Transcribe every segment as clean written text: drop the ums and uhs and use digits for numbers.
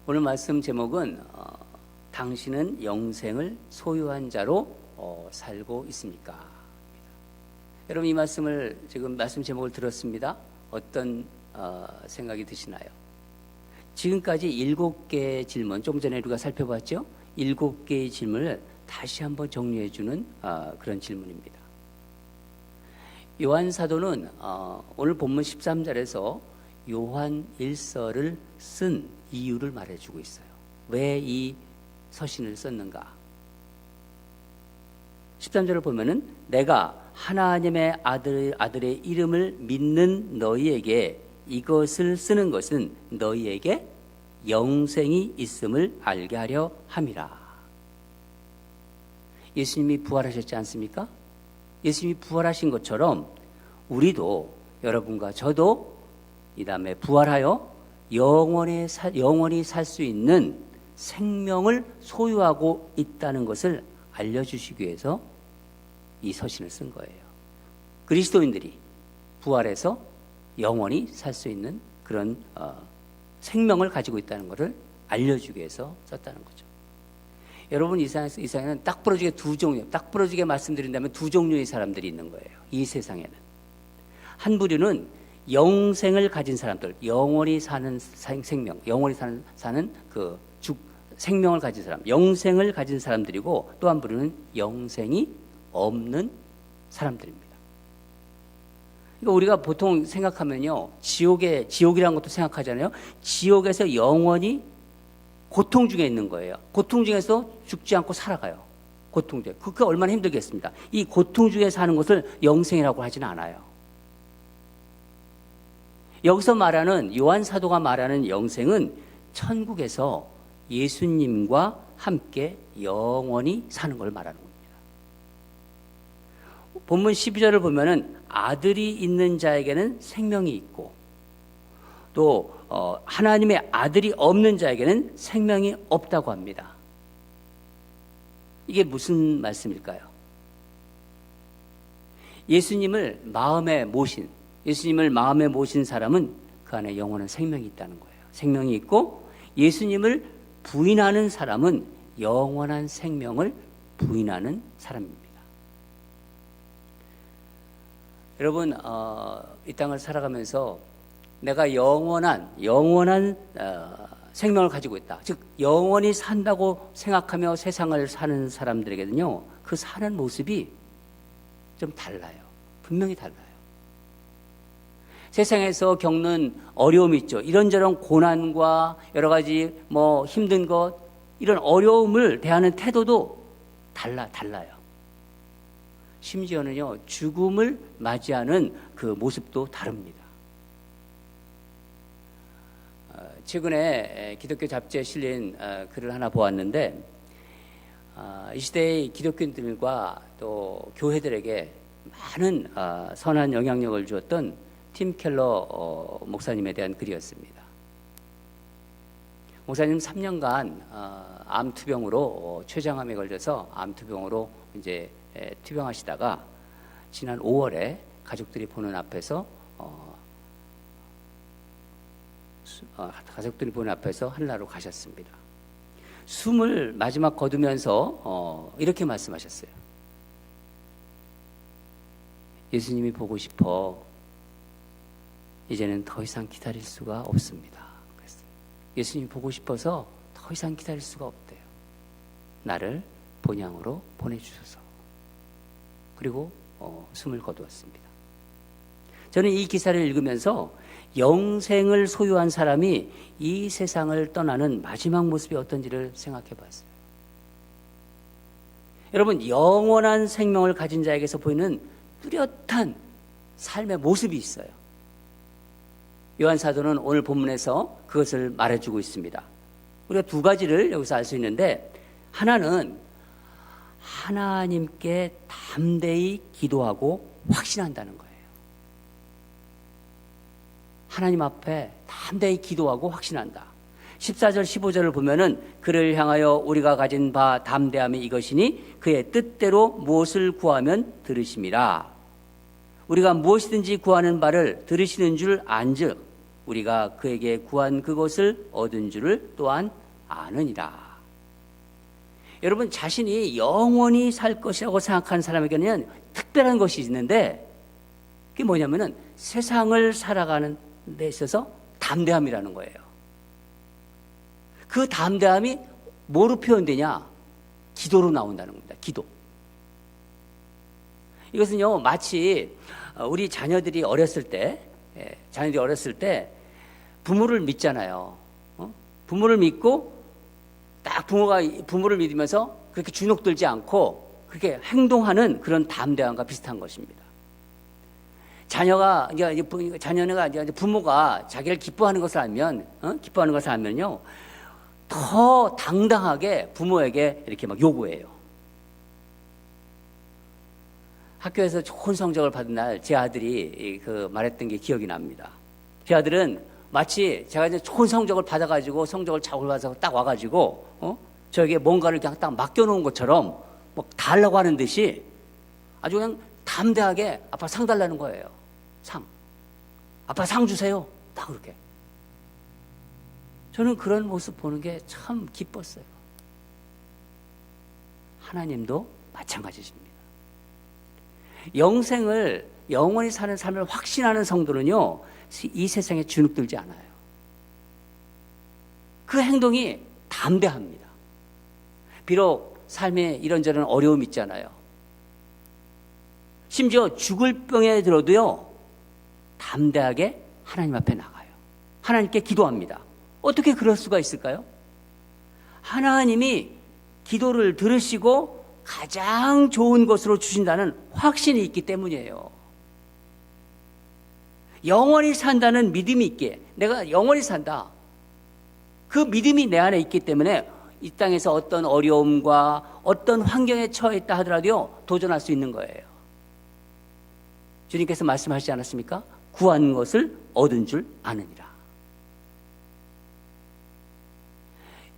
오늘 말씀 제목은 당신은 영생을 소유한 자로 살고 있습니까? 여러분, 이 말씀을 지금 말씀 제목을 들었습니다. 어떤 생각이 드시나요? 지금까지 7개의 질문, 조금 전에 우리가 살펴봤죠? 7개의 질문을 다시 한번 정리해 주는 그런 질문입니다. 요한 사도는 오늘 본문 13절에서 요한 1서를 쓴 이유를 말해주고 있어요. 왜 이 서신을 썼는가? 13절을 보면은 내가 하나님의 아들의 이름을 믿는 너희에게 이것을 쓰는 것은 너희에게 영생이 있음을 알게 하려 함이라. 예수님이 부활하셨지 않습니까? 예수님이 부활하신 것처럼 우리도, 여러분과 저도 이 다음에 부활하여 영원히 살 수 있는 생명을 소유하고 있다는 것을 알려주시기 위해서 이 서신을 쓴 거예요. 그리스도인들이 부활해서 영원히 살 수 있는 그런 생명을 가지고 있다는 것을 알려주기 위해서 썼다는 거죠. 여러분, 이 세상에는 딱 부러지게 말씀드린다면 두 종류의 사람들이 있는 거예요. 이 세상에는. 한 부류는 영생을 가진 사람들, 영원히 사는 생명, 영원히 사는 생명을 가진 사람, 영생을 가진 사람들이고, 또 한 부류는 영생이 없는 사람들입니다. 그러니까 우리가 보통 생각하면요, 지옥이라는 것도 생각하잖아요. 지옥에서 영원히 고통 중에 있는 거예요. 고통 중에서 죽지 않고 살아가요. 고통 중에. 그게 얼마나 힘들겠습니까? 이 고통 중에 사는 것을 영생이라고 하지는 않아요. 여기서 말하는, 요한 사도가 말하는 영생은 천국에서 예수님과 함께 영원히 사는 걸 말하는 겁니다. 본문 12절을 보면은 아들이 있는 자에게는 생명이 있고, 또 하나님의 아들이 없는 자에게는 생명이 없다고 합니다. 이게 무슨 말씀일까요? 예수님을 마음에 모신 사람은 그 안에 영원한 생명이 있다는 거예요. 생명이 있고, 예수님을 부인하는 사람은 영원한 생명을 부인하는 사람입니다. 여러분, 이 땅을 살아가면서 내가 영원한 생명을 가지고 있다. 즉, 영원히 산다고 생각하며 세상을 사는 사람들에게는요, 그 사는 모습이 좀 달라요. 분명히 달라요. 세상에서 겪는 어려움이 있죠. 이런저런 고난과 여러 가지 힘든 것, 이런 어려움을 대하는 태도도 달라요. 심지어는요, 죽음을 맞이하는 그 모습도 다릅니다. 최근에 기독교 잡지에 실린 글을 하나 보았는데, 이 시대의 기독교인들과 또 교회들에게 많은 선한 영향력을 주었던 팀 켈러 목사님에 대한 글이었습니다. 목사님 3년간 암투병으로 췌장암에 걸려서 암투병으로 이제 투병하시다가 지난 5월에 가족들이 보는 앞에서 하늘나라로 가셨습니다. 숨을 마지막 거두면서 이렇게 말씀하셨어요. 예수님이 보고 싶어. 이제는 더 이상 기다릴 수가 없습니다. 그랬어요. 예수님이 보고 싶어서 더 이상 기다릴 수가 없대요. 나를 본향으로 보내주셔서. 그리고 숨을 거두었습니다. 저는 이 기사를 읽으면서 영생을 소유한 사람이 이 세상을 떠나는 마지막 모습이 어떤지를 생각해 봤어요. 여러분, 영원한 생명을 가진 자에게서 보이는 뚜렷한 삶의 모습이 있어요. 요한 사도는 오늘 본문에서 그것을 말해주고 있습니다. 우리가 두 가지를 여기서 알 수 있는데, 하나는 하나님께 담대히 기도하고 확신한다는 거예요. 하나님 앞에 담대히 기도하고 확신한다. 14절 15절을 보면은 그를 향하여 우리가 가진 바 담대함이 이것이니 그의 뜻대로 무엇을 구하면 들으심이라. 우리가 무엇이든지 구하는 바를 들으시는 줄 안즉 우리가 그에게 구한 그것을 얻은 줄을 또한 아느니라. 여러분, 자신이 영원히 살 것이라고 생각하는 사람에게는 특별한 것이 있는데, 그게 뭐냐면은 세상을 살아가는 데 있어서 담대함이라는 거예요. 그 담대함이 뭐로 표현되냐? 기도로 나온다는 겁니다. 기도. 이것은요, 마치 우리 자녀들이 어렸을 때 부모를 믿잖아요. 부모를 믿고 딱 부모가 부모를 믿으면서 그렇게 주눅들지 않고 그렇게 행동하는 그런 담대함과 비슷한 것입니다. 자녀가 부모가 자기를 기뻐하는 것을 알면요, 더 당당하게 부모에게 이렇게 막 요구해요. 학교에서 좋은 성적을 받은 날 제 아들이 말했던 게 기억이 납니다. 제 아들은 마치 제가 이제 좋은 성적을 받아가지고 성적을 잘 올라서 딱 와가지고 저에게 뭔가를 그냥 딱 맡겨놓은 것처럼 뭐 달라고 하는 듯이 아주 그냥 담대하게 아빠 상 달라는 거예요. 상. 아빠 상 주세요. 딱 그렇게. 저는 그런 모습 보는 게 참 기뻤어요. 하나님도 마찬가지십니다. 영생을 영원히 사는 삶을 확신하는 성도는요, 이 세상에 주눅들지 않아요. 그 행동이 담대합니다. 비록 삶에 이런저런 어려움이 있잖아요. 심지어 죽을 병에 들어도요, 담대하게 하나님 앞에 나가요. 하나님께 기도합니다. 어떻게 그럴 수가 있을까요? 하나님이 기도를 들으시고 가장 좋은 것으로 주신다는 확신이 있기 때문이에요. 영원히 산다는 믿음이 있기에, 내가 영원히 산다, 그 믿음이 내 안에 있기 때문에 이 땅에서 어떤 어려움과 어떤 환경에 처해 있다 하더라도 도전할 수 있는 거예요. 주님께서 말씀하시지 않았습니까? 구한 것을 얻은 줄 아느니라.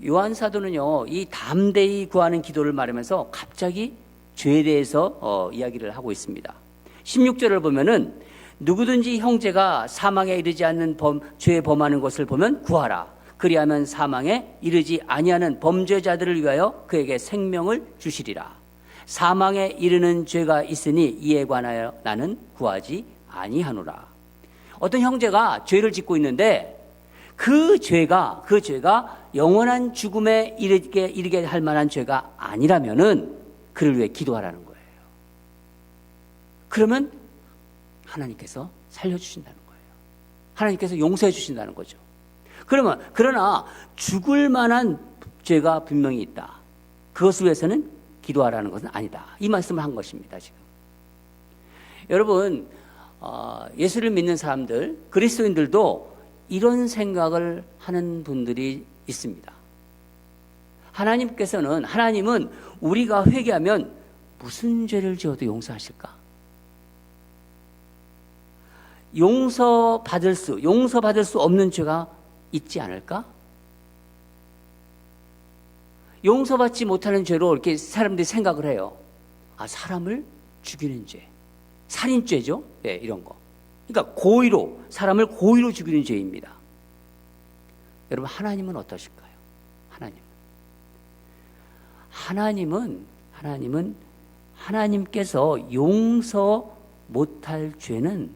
요한 사도는요, 이 담대히 구하는 기도를 말하면서 갑자기 죄에 대해서 이야기를 하고 있습니다. 16절을 보면은 누구든지 형제가 사망에 이르지 않는 죄에 범하는 것을 보면 구하라. 그리하면 사망에 이르지 아니하는 범죄자들을 위하여 그에게 생명을 주시리라. 사망에 이르는 죄가 있으니 이에 관하여 나는 구하지 아니하노라. 어떤 형제가 죄를 짓고 있는데 그 죄가 영원한 죽음에 이르게 할 만한 죄가 아니라면은 그를 위해 기도하라는 거예요. 그러면 하나님께서 살려주신다는 거예요. 하나님께서 용서해 주신다는 거죠. 그러나 죽을 만한 죄가 분명히 있다. 그것을 위해서는 기도하라는 것은 아니다. 이 말씀을 한 것입니다, 지금. 여러분, 예수를 믿는 사람들, 그리스도인들도 이런 생각을 하는 분들이 있습니다. 하나님은 우리가 회개하면 무슨 죄를 지어도 용서하실까? 용서받을 수 없는 죄가 있지 않을까? 용서받지 못하는 죄로 이렇게 사람들이 생각을 해요. 사람을 죽이는 죄, 살인죄죠. 네, 이런 거. 그러니까 사람을 고의로 죽이는 죄입니다. 여러분, 하나님은 어떠실까요? 하나님께서 용서 못할 죄는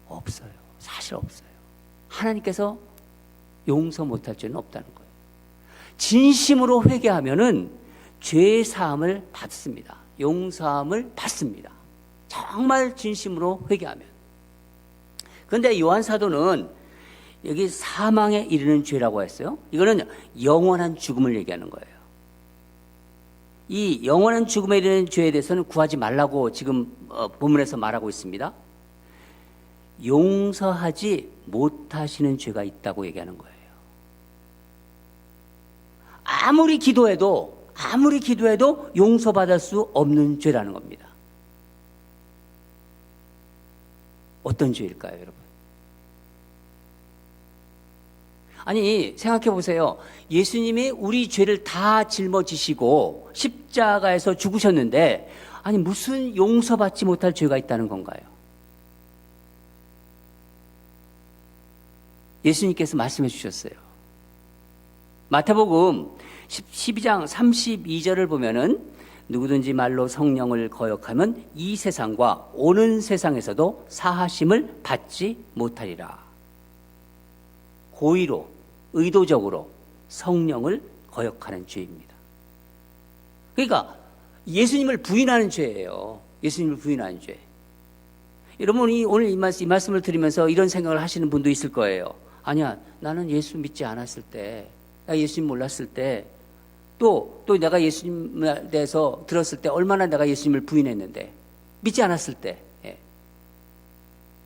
없어요. 사실 없어요. 하나님께서 용서 못할 죄는 없다는 거예요. 진심으로 회개하면은 죄 사함을 받습니다. 용서함을 받습니다. 정말 진심으로 회개하면. 그런데 요한 사도는 여기 사망에 이르는 죄라고 했어요. 이거는 영원한 죽음을 얘기하는 거예요. 이 영원한 죽음에 이르는 죄에 대해서는 구하지 말라고 지금 본문에서 말하고 있습니다. 용서하지 못하시는 죄가 있다고 얘기하는 거예요. 아무리 기도해도 용서받을 수 없는 죄라는 겁니다. 어떤 죄일까요, 여러분? 아니, 생각해 보세요. 예수님이 우리 죄를 다 짊어지시고 십자가에서 죽으셨는데, 아니, 무슨 용서받지 못할 죄가 있다는 건가요? 예수님께서 말씀해 주셨어요. 마태복음 12장 32절을 보면은 누구든지 말로 성령을 거역하면 이 세상과 오는 세상에서도 사하심을 받지 못하리라. 고의로, 의도적으로 성령을 거역하는 죄입니다. 그러니까 예수님을 부인하는 죄예요. 예수님을 부인하는 죄. 여러분이 오늘 이 말씀을 들으면서 이런 생각을 하시는 분도 있을 거예요. 아니야, 나는 예수 믿지 않았을 때, 나 예수님 몰랐을 때, 또 내가 예수님에 대해서 들었을 때 얼마나 내가 예수님을 부인했는데, 믿지 않았을 때,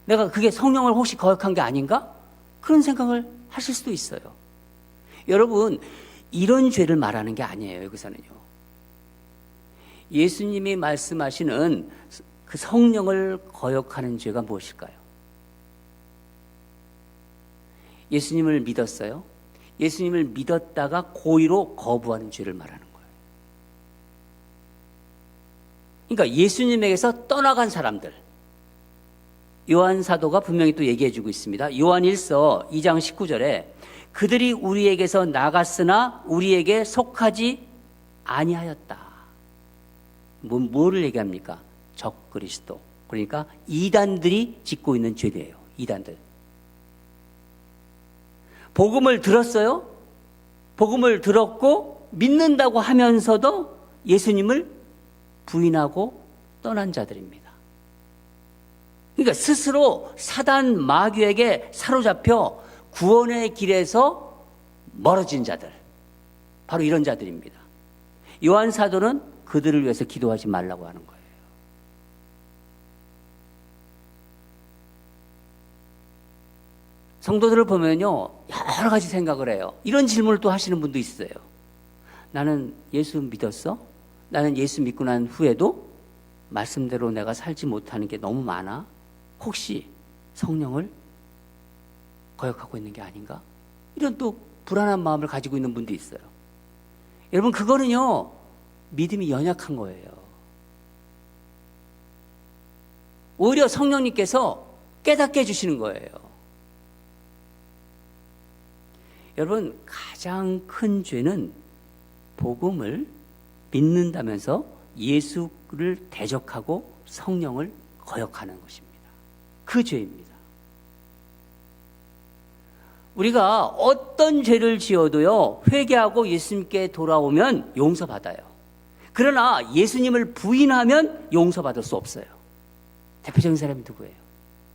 내가 그게 성령을 혹시 거역한 게 아닌가? 그런 생각을 하실 수도 있어요. 여러분, 이런 죄를 말하는 게 아니에요, 여기서는요. 예수님이 말씀하시는 그 성령을 거역하는 죄가 무엇일까요? 예수님을 믿었어요. 예수님을 믿었다가 고의로 거부하는 죄를 말하는 거예요. 그러니까 예수님에게서 떠나간 사람들, 요한 사도가 분명히 또 얘기해 주고 있습니다. 요한 1서 2장 19절에 그들이 우리에게서 나갔으나 우리에게 속하지 아니하였다. 뭐를 얘기합니까? 적그리스도. 그러니까 이단들이 짓고 있는 죄예요. 이단들. 복음을 들었어요. 복음을 들었고 믿는다고 하면서도 예수님을 부인하고 떠난 자들입니다. 그러니까 스스로 사단 마귀에게 사로잡혀 구원의 길에서 멀어진 자들, 바로 이런 자들입니다. 요한 사도는 그들을 위해서 기도하지 말라고 하는 거예요. 성도들을 보면요, 여러 가지 생각을 해요. 이런 질문을 또 하시는 분도 있어요. 나는 예수 믿었어? 나는 예수 믿고 난 후에도 말씀대로 내가 살지 못하는 게 너무 많아? 혹시 성령을 거역하고 있는 게 아닌가? 이런 또 불안한 마음을 가지고 있는 분도 있어요. 여러분, 그거는요, 믿음이 연약한 거예요. 오히려 성령님께서 깨닫게 해주시는 거예요. 여러분, 가장 큰 죄는 복음을 믿는다면서 예수를 대적하고 성령을 거역하는 것입니다. 그 죄입니다. 우리가 어떤 죄를 지어도요, 회개하고 예수님께 돌아오면 용서받아요. 그러나 예수님을 부인하면 용서받을 수 없어요. 대표적인 사람이 누구예요?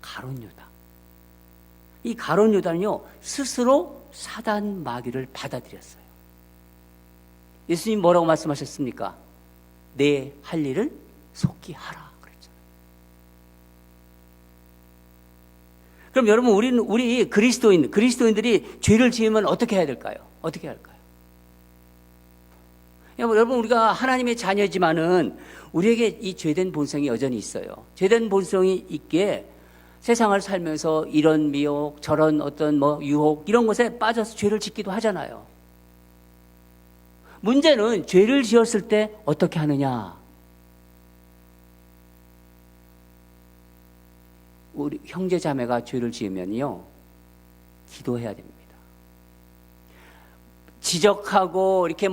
가룟 유다. 이 가룟 유다는요, 스스로 사단 마귀를 받아들였어요. 예수님 뭐라고 말씀하셨습니까? 내 할 일을 속히 하라 그랬잖아요. 그럼 여러분, 우리 그리스도인들이 죄를 지으면 어떻게 해야 될까요? 어떻게 할까요? 여러분, 우리가 하나님의 자녀지만은 우리에게 이 죄된 본성이 여전히 있어요. 죄된 본성이 있기에 세상을 살면서 이런 미혹, 저런 어떤 유혹, 이런 것에 빠져서 죄를 짓기도 하잖아요. 문제는 죄를 지었을 때 어떻게 하느냐. 우리 형제 자매가 죄를 지으면요, 기도해야 됩니다. 지적하고 이렇게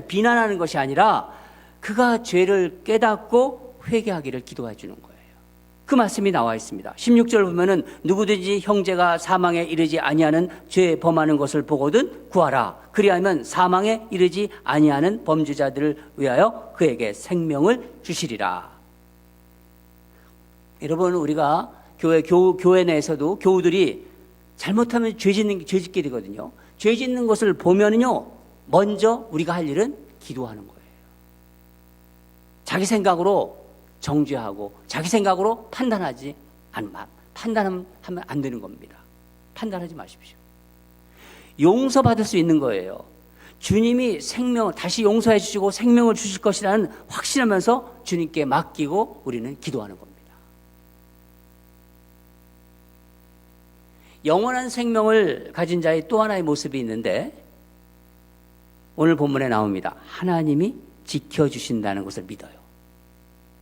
비난하는 것이 아니라 그가 죄를 깨닫고 회개하기를 기도해 주는 거예요. 그 말씀이 나와 있습니다. 16절 보면은 누구든지 형제가 사망에 이르지 아니하는 죄 범하는 것을 보거든 구하라. 그리하면 사망에 이르지 아니하는 범죄자들을 위하여 그에게 생명을 주시리라. 여러분, 우리가 교회 내에서도 교우들이 잘못하면 죄 짓게 되거든요. 죄 짓는 것을 보면은요, 먼저 우리가 할 일은 기도하는 거예요. 자기 생각으로 정죄하고 자기 생각으로 판단하면 안 되는 겁니다. 판단하지 마십시오. 용서받을 수 있는 거예요. 주님이 다시 용서해 주시고 생명을 주실 것이라는 확신하면서 주님께 맡기고 우리는 기도하는 겁니다. 영원한 생명을 가진 자의 또 하나의 모습이 있는데 오늘 본문에 나옵니다. 하나님이 지켜주신다는 것을 믿어요.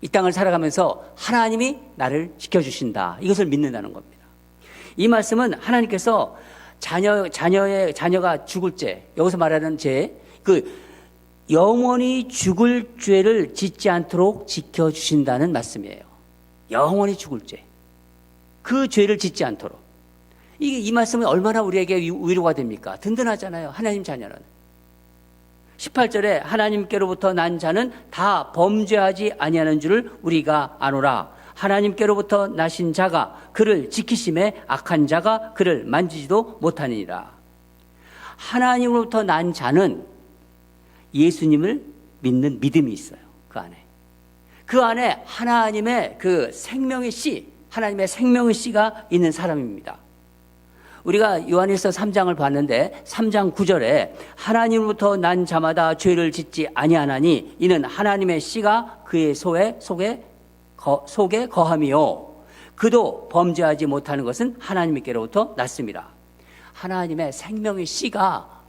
이 땅을 살아가면서 하나님이 나를 지켜주신다. 이것을 믿는다는 겁니다. 이 말씀은 하나님께서 자녀가 죽을 죄, 여기서 말하는 죄, 영원히 죽을 죄를 짓지 않도록 지켜주신다는 말씀이에요. 영원히 죽을 죄. 그 죄를 짓지 않도록. 이 말씀은 얼마나 우리에게 위로가 됩니까? 든든하잖아요. 하나님 자녀는. 18절에 하나님께로부터 난 자는 다 범죄하지 아니하는 줄을 우리가 아노라. 하나님께로부터 나신 자가 그를 지키심에 악한 자가 그를 만지지도 못하느니라. 하나님으로부터 난 자는 예수님을 믿는 믿음이 있어요. 그 안에. 그 안에 하나님의 그 생명의 씨, 하나님의 생명의 씨가 있는 사람입니다. 우리가 요한일서 3장을 봤는데 3장 9절에 하나님으로부터 난 자마다 죄를 짓지 아니하나니 이는 하나님의 씨가 그의 속에 거함이요 그도 범죄하지 못하는 것은 하나님께로부터 났습니다. 하나님의 생명의 씨가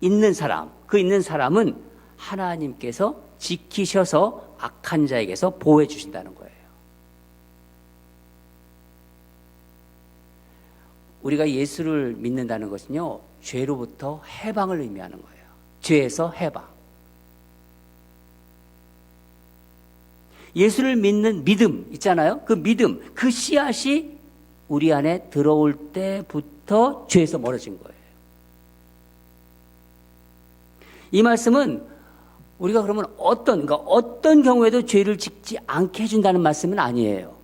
있는 사람, 그 있는 사람은 하나님께서 지키셔서 악한 자에게서 보호해 주신다는 거예요. 우리가 예수를 믿는다는 것은요, 죄로부터 해방을 의미하는 거예요. 죄에서 해방. 예수를 믿는 믿음 있잖아요. 그 믿음, 그 씨앗이 우리 안에 들어올 때부터 죄에서 멀어진 거예요. 이 말씀은 우리가 그러면 어떤 경우에도 죄를 짓지 않게 해준다는 말씀은 아니에요.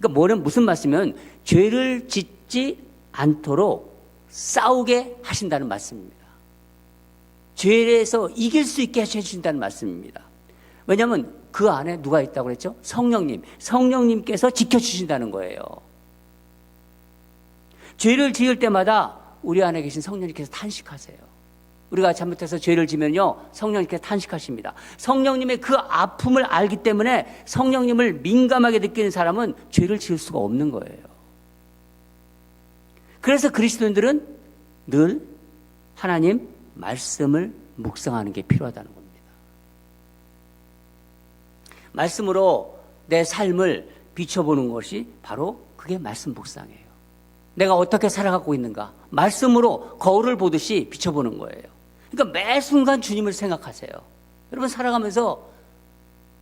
그러니까 무슨 말씀이면 죄를 짓지 않도록 싸우게 하신다는 말씀입니다. 죄에서 이길 수 있게 해주신다는 말씀입니다. 왜냐하면 그 안에 누가 있다고 그랬죠? 성령님께서 지켜주신다는 거예요. 죄를 지을 때마다 우리 안에 계신 성령님께서 탄식하세요. 우리가 잘못해서 죄를 지면요, 성령님께서 탄식하십니다. 성령님의 그 아픔을 알기 때문에 성령님을 민감하게 느끼는 사람은 죄를 지을 수가 없는 거예요. 그래서 그리스도인들은 늘 하나님 말씀을 묵상하는 게 필요하다는 겁니다. 말씀으로 내 삶을 비춰보는 것이 바로 그게 말씀 묵상이에요. 내가 어떻게 살아가고 있는가? 말씀으로 거울을 보듯이 비춰보는 거예요. 그러니까 매 순간 주님을 생각하세요. 여러분 살아가면서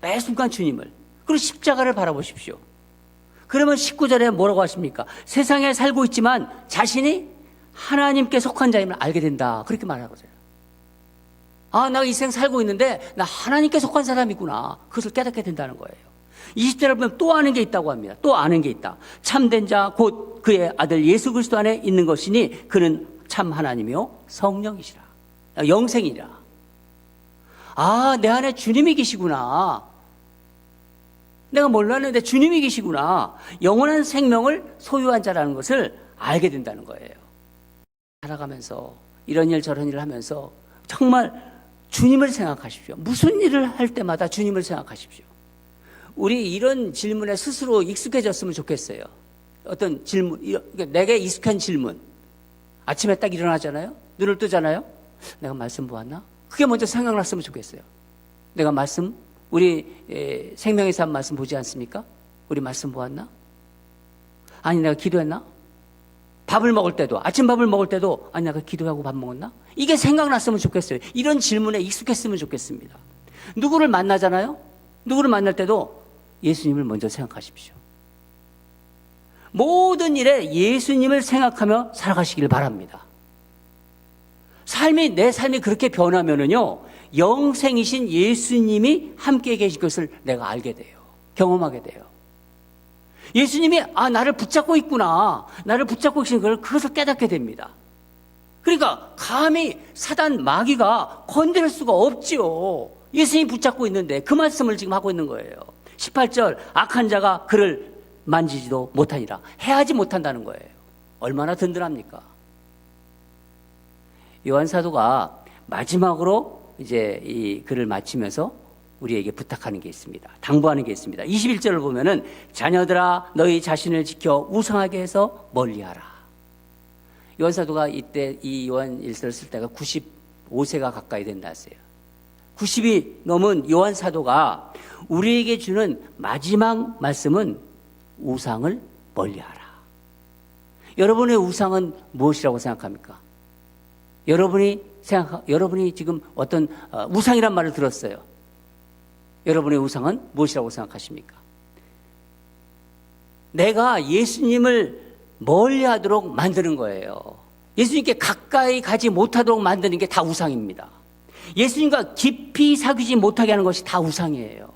매 순간 주님을, 그리고 십자가를 바라보십시오. 그러면 19절에 뭐라고 하십니까? 세상에 살고 있지만 자신이 하나님께 속한 자임을 알게 된다. 그렇게 말하거든요. 아, 나 이 생 살고 있는데 나 하나님께 속한 사람이구나. 그것을 깨닫게 된다는 거예요. 20절에 보면 또 아는 게 있다고 합니다. 또 아는 게 있다. 참된 자 곧 그의 아들 예수 그리스도 안에 있는 것이니 그는 참 하나님이요 성령이시라. 영생이라. 아, 내 안에 주님이 계시구나. 내가 몰랐는데 주님이 계시구나. 영원한 생명을 소유한 자라는 것을 알게 된다는 거예요. 살아가면서 이런 일 저런 일을 하면서 정말 주님을 생각하십시오. 무슨 일을 할 때마다 주님을 생각하십시오. 우리 이런 질문에 스스로 익숙해졌으면 좋겠어요. 어떤 질문, 내게 익숙한 질문. 아침에 딱 일어나잖아요. 눈을 뜨잖아요. 내가 말씀 보았나? 그게 먼저 생각났으면 좋겠어요. 내가 말씀, 우리 생명의 삶 말씀 보지 않습니까? 우리 말씀 보았나? 아니, 내가 기도했나? 밥을 먹을 때도, 아침밥을 먹을 때도, 아니, 내가 기도하고 밥 먹었나? 이게 생각났으면 좋겠어요. 이런 질문에 익숙했으면 좋겠습니다. 누구를 만나잖아요? 누구를 만날 때도 예수님을 먼저 생각하십시오. 모든 일에 예수님을 생각하며 살아가시길 바랍니다. 내 삶이 그렇게 변하면은요, 영생이신 예수님이 함께 계신 것을 내가 알게 돼요. 경험하게 돼요. 예수님이, 나를 붙잡고 있구나. 나를 붙잡고 계신 그것을 깨닫게 됩니다. 그러니까, 감히 사단 마귀가 건드릴 수가 없지요. 예수님이 붙잡고 있는데, 그 말씀을 지금 하고 있는 거예요. 18절, 악한 자가 그를 만지지도 못하니라. 해하지 못한다는 거예요. 얼마나 든든합니까? 요한 사도가 마지막으로 이제 이 글을 마치면서 우리에게 부탁하는 게 있습니다. 당부하는 게 있습니다. 21절을 보면은 자녀들아 너희 자신을 지켜 우상하게 해서 멀리하라. 요한 사도가 이때 이 요한 일서를 쓸 때가 95세가 가까이 된다 했어요. 90이 넘은 요한 사도가 우리에게 주는 마지막 말씀은 우상을 멀리하라. 여러분의 우상은 무엇이라고 생각합니까? 여러분이 지금 어떤 우상이란 말을 들었어요. 여러분의 우상은 무엇이라고 생각하십니까? 내가 예수님을 멀리하도록 만드는 거예요. 예수님께 가까이 가지 못하도록 만드는 게 다 우상입니다. 예수님과 깊이 사귀지 못하게 하는 것이 다 우상이에요.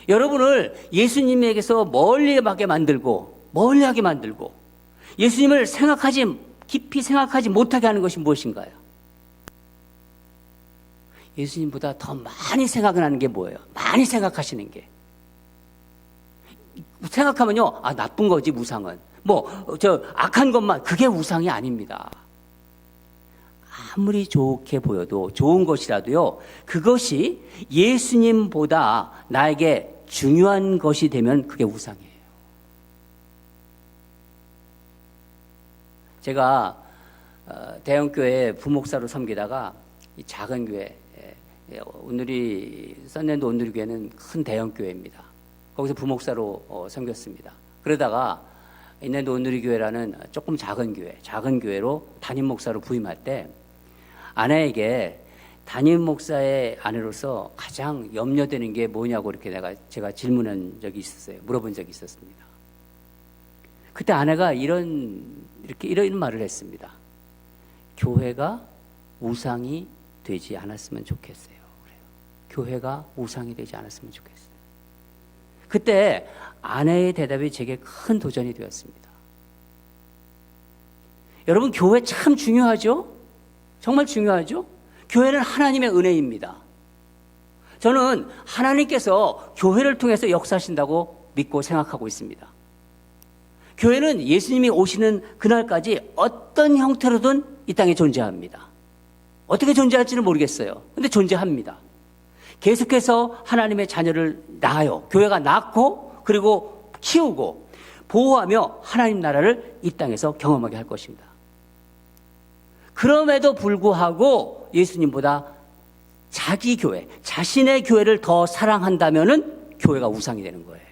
여러분을 예수님에게서 멀리하게 만들고 예수님을 깊이 생각하지 못하게 하는 것이 무엇인가요? 예수님보다 더 많이 생각하는 게 뭐예요? 많이 생각하시는 게. 생각하면요, 나쁜 거지, 우상은. 악한 것만, 그게 우상이 아닙니다. 아무리 좋게 보여도, 좋은 것이라도요, 그것이 예수님보다 나에게 중요한 것이 되면 그게 우상이에요. 제가 대형교회 부목사로 섬기다가 이 작은 교회, 썬랜드 온누리교회는 큰 대형교회입니다. 거기서 부목사로 섬겼습니다. 그러다가 인랜드 온누리교회라는 조금 작은 교회로 담임 목사로 부임할 때 아내에게 담임 목사의 아내로서 가장 염려되는 게 뭐냐고 제가 질문한 적이 있었어요. 물어본 적이 있었습니다. 그때 아내가 이런 말을 했습니다. 교회가 우상이 되지 않았으면 좋겠어요. 그래요. 교회가 우상이 되지 않았으면 좋겠어요. 그때 아내의 대답이 제게 큰 도전이 되었습니다. 여러분, 교회 참 중요하죠? 정말 중요하죠? 교회는 하나님의 은혜입니다. 저는 하나님께서 교회를 통해서 역사하신다고 믿고 생각하고 있습니다. 교회는 예수님이 오시는 그날까지 어떤 형태로든 이 땅에 존재합니다. 어떻게 존재할지는 모르겠어요. 근데 존재합니다. 계속해서 하나님의 자녀를 낳아요. 교회가 낳고 그리고 키우고 보호하며 하나님 나라를 이 땅에서 경험하게 할 것입니다. 그럼에도 불구하고 예수님보다 자기 교회, 자신의 교회를 더 사랑한다면은 교회가 우상이 되는 거예요.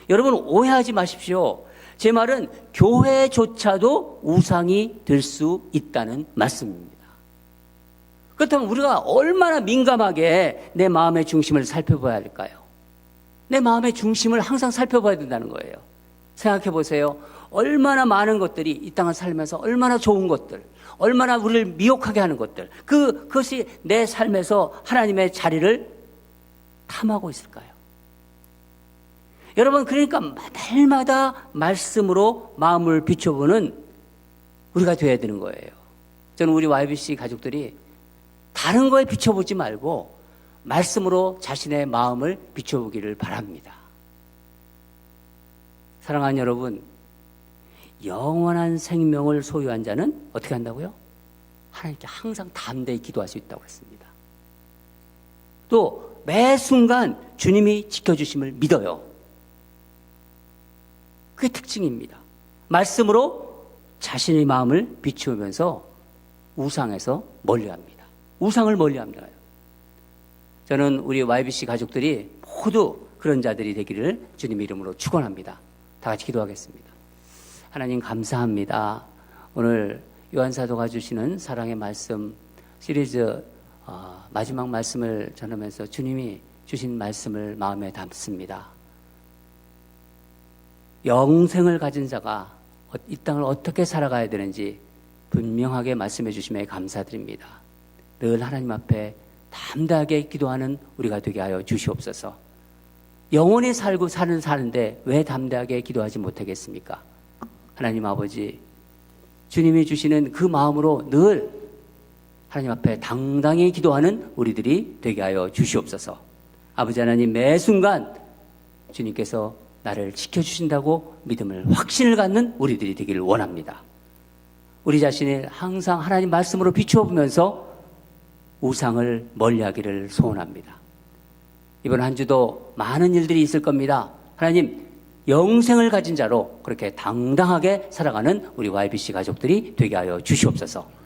여러분, 오해하지 마십시오. 제 말은 교회조차도 우상이 될 수 있다는 말씀입니다. 그렇다면 우리가 얼마나 민감하게 내 마음의 중심을 살펴봐야 할까요? 내 마음의 중심을 항상 살펴봐야 된다는 거예요. 생각해 보세요. 얼마나 많은 것들이 이 땅을 살면서 얼마나 좋은 것들, 얼마나 우리를 미혹하게 하는 것들, 그것이 내 삶에서 하나님의 자리를 탐하고 있을까요? 여러분, 그러니까 날마다 말씀으로 마음을 비춰보는 우리가 되어야 되는 거예요. 저는 우리 YBC 가족들이 다른 거에 비춰보지 말고 말씀으로 자신의 마음을 비춰보기를 바랍니다. 사랑하는 여러분, 영원한 생명을 소유한 자는 어떻게 한다고요? 하나님께 항상 담대히 기도할 수 있다고 했습니다. 또 매 순간 주님이 지켜주심을 믿어요. 그게 특징입니다. 말씀으로 자신의 마음을 비추면서 우상에서 멀리합니다. 우상을 멀리합니다. 저는 우리 YBC 가족들이 모두 그런 자들이 되기를 주님의 이름으로 축원합니다. 다 같이 기도하겠습니다. 하나님 감사합니다. 오늘 요한사도가 주시는 사랑의 말씀 시리즈 마지막 말씀을 전하면서 주님이 주신 말씀을 마음에 담습니다. 영생을 가진 자가 이 땅을 어떻게 살아가야 되는지 분명하게 말씀해 주심에 감사드립니다. 늘 하나님 앞에 담대하게 기도하는 우리가 되게 하여 주시옵소서. 영원히 사는데 왜 담대하게 기도하지 못하겠습니까? 하나님 아버지, 주님이 주시는 그 마음으로 늘 하나님 앞에 당당히 기도하는 우리들이 되게 하여 주시옵소서. 아버지 하나님, 매 순간 주님께서 나를 지켜주신다고 믿음을 확신을 갖는 우리들이 되기를 원합니다. 우리 자신을 항상 하나님 말씀으로 비추어 보면서 우상을 멀리하기를 소원합니다. 이번 한 주도 많은 일들이 있을 겁니다. 하나님, 영생을 가진 자로 그렇게 당당하게 살아가는 우리 YBC 가족들이 되게 하여 주시옵소서.